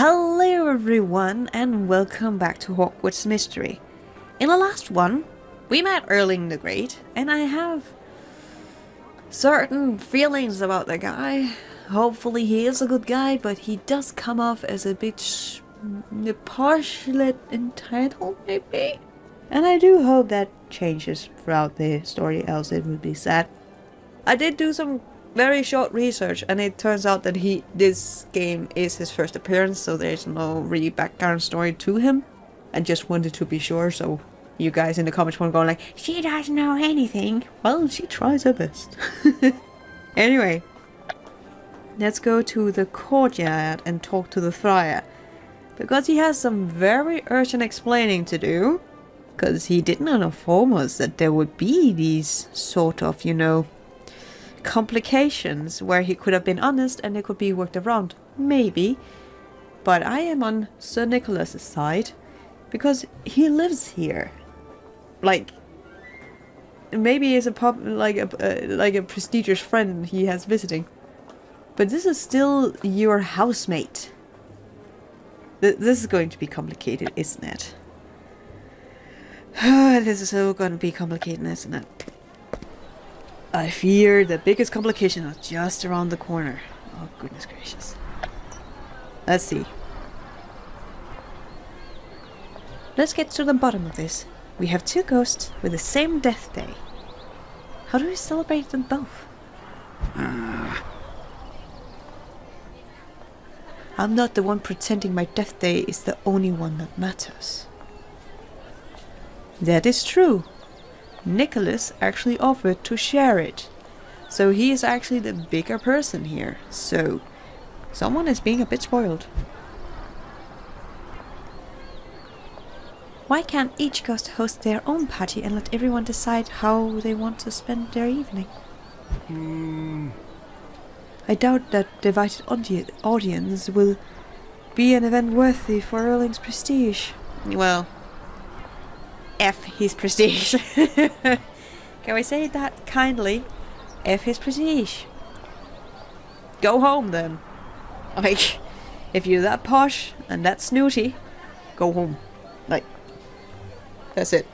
Hello everyone and welcome back to Hogwarts Mystery. In the last one, we met Erling the Great and I have certain feelings about the guy. Hopefully he is a good guy, but he does come off as a bit partially entitled maybe. And I do hope that changes throughout the story, else it would be sad. I did do some very short research and it turns out that this game is his first appearance, so there's no really background story to him. I just wanted to be sure, so you guys in the comments weren't going like, she doesn't know anything. Well, she tries her best. Anyway, let's go to the courtyard and talk to the Friar, because he has some very urgent explaining to do, because he didn't inform us that there would be these sort of, complications where he could have been honest and it could be worked around. Maybe. But I am on Sir Nicholas's side because he lives here. Like, maybe he's a prestigious friend he has visiting. But this is still your housemate. This is going to be complicated, isn't it? This is so going to be complicated, isn't it? I fear the biggest complication is just around the corner. Oh, goodness gracious. Let's see. Let's get to the bottom of this. We have two ghosts with the same death day. How do we celebrate them both? I'm not the one pretending my death day is the only one that matters. That is true. Nicholas actually offered to share it. So he is actually the bigger person here. So someone is being a bit spoiled. Why can't each ghost host their own party and let everyone decide how they want to spend their evening? I doubt that divided audience will be an event worthy for Erling's prestige. Well, F his prestige. Can we say that kindly? F his prestige. Go home then. Like, if you're that posh and that snooty, go home. Like, that's it.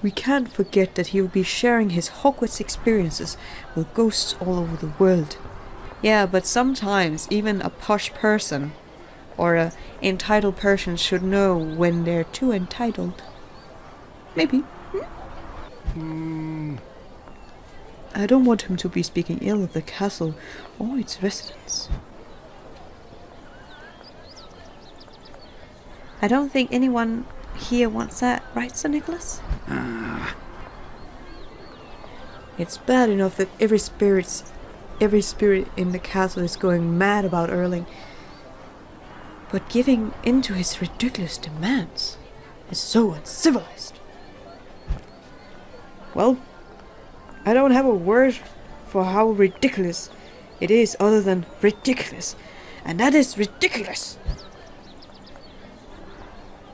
We can't forget that he will be sharing his Hogwarts experiences with ghosts all over the world. Yeah, but sometimes even a posh person or a entitled person should know when they're too entitled. Maybe. I don't want him to be speaking ill of the castle or its residents. I don't think anyone here wants that, right, Sir Nicholas? It's bad enough that every spirit in the castle is going mad about Erling. But giving in to his ridiculous demands is so uncivilized. Well, I don't have a word for how ridiculous it is other than ridiculous. And that is ridiculous.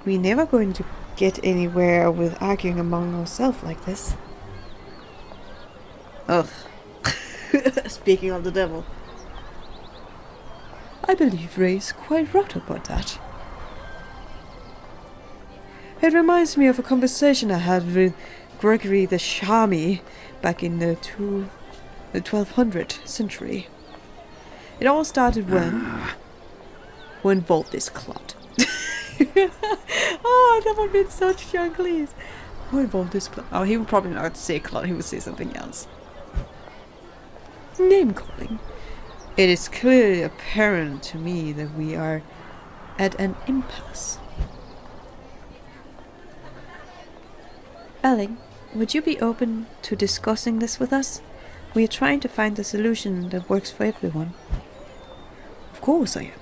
We're never going to get anywhere with arguing among ourselves like this. Ugh. Speaking of the devil. I believe Ray's quite right about that. It reminds me of a conversation I had with Gregory the Charmy back in the 1200th century. It all started when Voldis clot. Oh, that would have been such young please. When Voldis clot. Oh, he would probably not say clot, he would say something else. Name calling. It is clearly apparent to me that we are at an impasse. Erling, would you be open to discussing this with us? We are trying to find a solution that works for everyone. Of course I am.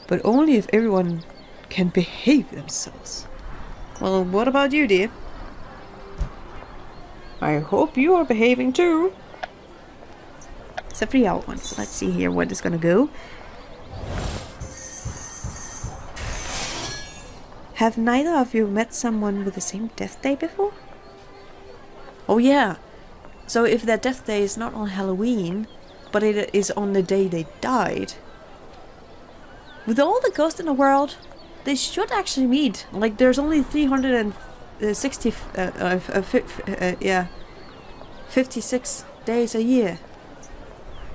But only if everyone can behave themselves. Well, what about you, dear? I hope you are behaving too. It's a 3-hour one, so let's see here where it's gonna go. Have neither of you met someone with the same death day before? Oh yeah. So if their death day is not on Halloween, but it is on the day they died, With all the ghosts in the world, they should actually meet. Like, there's only 360, 56 days a year.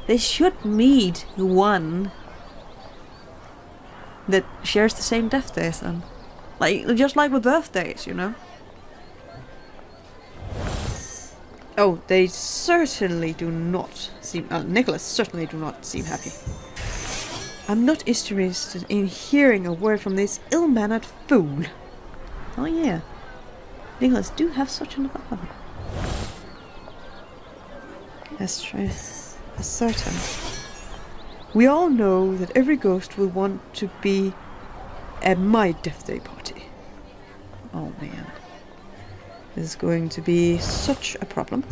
They should meet one that shares the same death day as them. Like, just like with birthdays, you know? Oh, they certainly do not seem... Nicholas certainly do not seem happy. I'm not interested in hearing a word from this ill-mannered fool. Oh yeah, Nicholas do have such an father. That's true. That's certain. We all know that every ghost will want to be at my death day party. Oh man. This is going to be such a problem.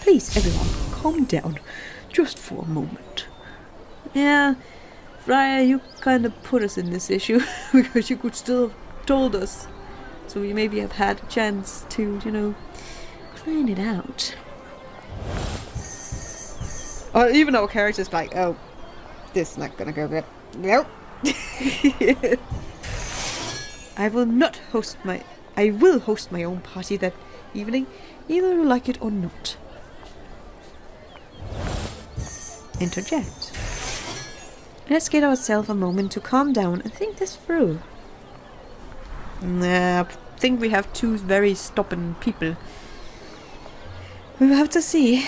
Please, everyone, calm down. Just for a moment. Yeah, Friar, you kind of put us in this issue because you could still have told us. So we maybe have had a chance to, you know, plan it out. Or even our character's like, oh, this is not gonna go good. Nope. I will host my own party that evening, either you like it or not. Interject. Let's give ourselves a moment to calm down and think this through. Nah, I think we have two very stubborn people. We'll have to see.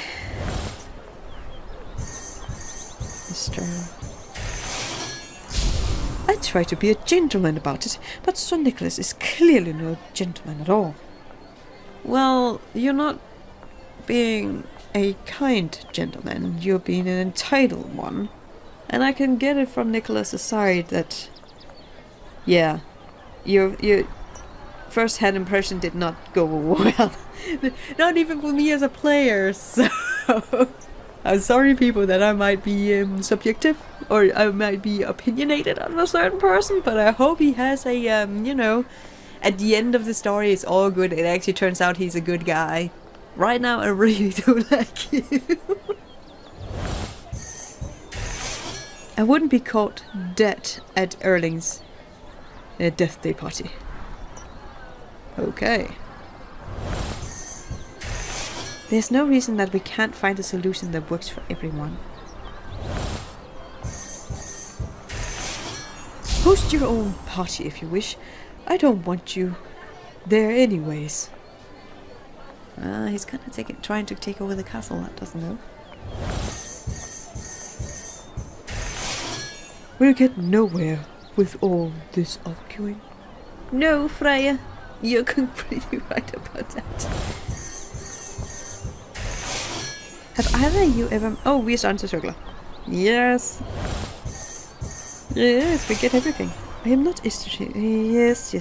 I try to be a gentleman about it, but Sir Nicholas is clearly no gentleman at all. Well, you're not being a kind gentleman, you're being an entitled one. And I can get it from Nicholas's side that, yeah, your first-hand impression did not go well. Not even for me as a player, so... I'm sorry, people, that I might be subjective, or I might be opinionated on a certain person, but I hope he has a, you know, at the end of the story it's all good. It actually turns out he's a good guy. Right now I really don't like you. I wouldn't be caught dead at Erling's death day party. Okay. There's no reason that we can't find a solution that works for everyone. Host your own party if you wish. I don't want you there anyways. He's kind of trying to take over the castle, that doesn't know. We'll get nowhere with all this arguing. No, Friar. You're completely right about that. Have either of you ever... Oh, we are starting to circle. Yes. Yes, we get everything. I am not interested. Yes.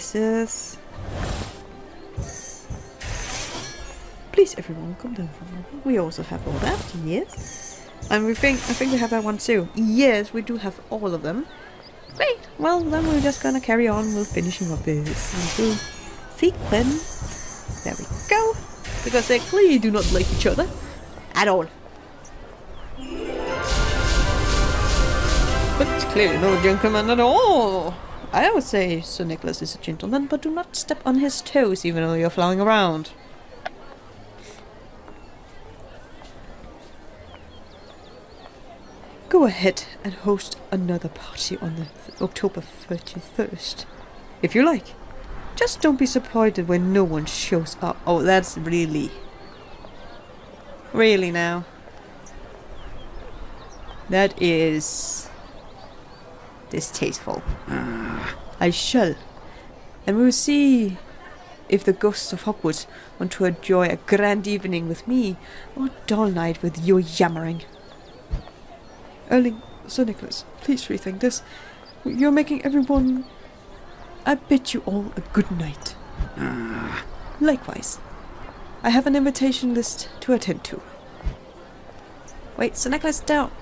Please, everyone, come down for a moment. We also have all that. Yes. And I think we have that one too. Yes, we do have all of them. Great. Well, then we're just gonna carry on with finishing up this little sequence. There we go. Because they clearly do not like each other. At all. But clearly no gentleman at all. I would say Sir Nicholas is a gentleman, but do not step on his toes even though you're flying around. Go ahead and host another party on the October 31st. If you like. Just don't be disappointed when no one shows up. Oh, that's really... Really now. That is... distasteful. I shall. And we will see if the ghosts of Hogwarts want to enjoy a grand evening with me or a dull night with your yammering. Erling, Sir Nicholas, please rethink this. You're making everyone... I bid you all a good night. Likewise. I have an invitation list to attend to. Wait, Sir Nicholas, don't...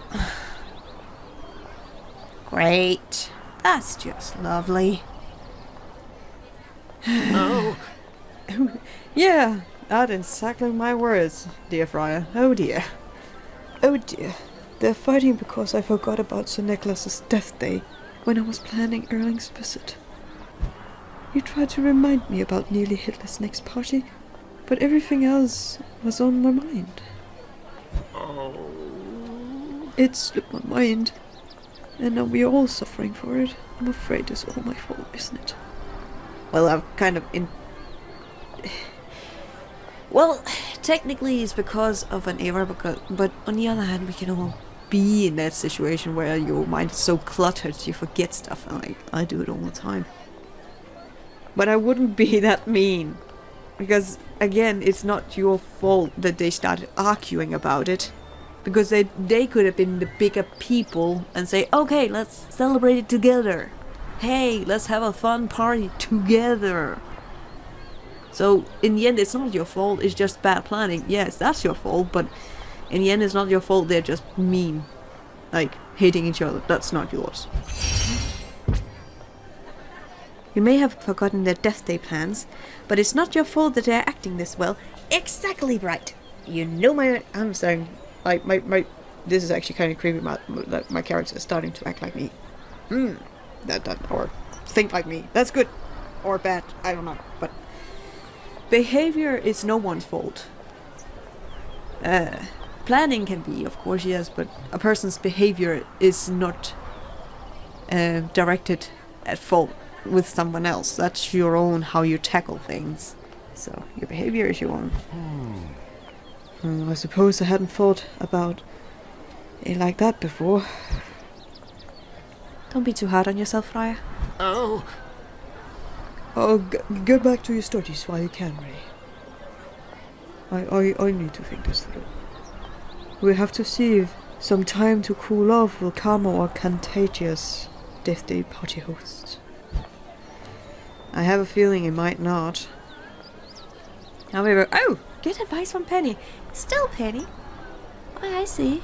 Great. That's just lovely. No. Yeah, that's exactly my words, dear Friar. Oh dear. Oh dear. They're fighting because I forgot about Sir Nicholas's death day when I was planning Erling's visit. You tried to remind me about nearly Hitler's next party, but everything else was on my mind. Oh. It slipped my mind, and now we're all suffering for it. I'm afraid it's all my fault, isn't it? Well, I've kind of Well, technically it's because of an error, but on the other hand, we can all be in that situation where your mind is so cluttered you forget stuff, and I do it all the time. But I wouldn't be that mean, because again, it's not your fault that they started arguing about it, because they could have been the bigger people and say, okay, let's celebrate it together. Hey, let's have a fun party together. So in the end, it's not your fault, it's just bad planning. Yes, that's your fault, but in the end, it's not your fault, they're just mean. Like, hating each other, that's not yours. You may have forgotten their death day plans, but it's not your fault that they're acting this well. Exactly right. You know I'm sorry. My this is actually kind of creepy. My character is starting to act like me. Or think like me. That's good. Or bad. I don't know. But behavior is no one's fault. Planning can be, of course, yes, but a person's behavior is not directed at fault with someone else. That's your own, how you tackle things. So your behavior is your own. I suppose I hadn't thought about it like that before. Don't be too hard on yourself, Friar. Oh. Get back to your studies while you can, Ray. I need to think this through. We have to see if some time to cool off will calm our contagious death day party hosts. I have a feeling it might not. However, get advice from Penny. Still Penny? Oh, I see.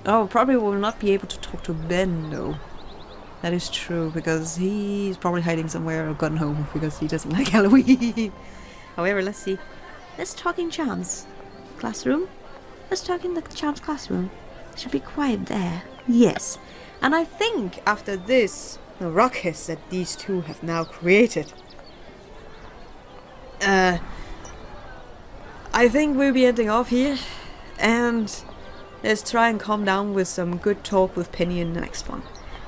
Probably will not be able to talk to Ben, though. That is true, because he's probably hiding somewhere or gone home because he doesn't like Halloween. However, let's see. Let's talk in Charms classroom. Let's talk in the Charms classroom. Should be quiet there. Yes. And I think after this, the ruckus that these two have now created, I think we'll be ending off here. And let's try and calm down with some good talk with Penny in the next one.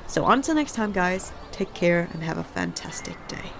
So until next time, guys, take care and have a fantastic day.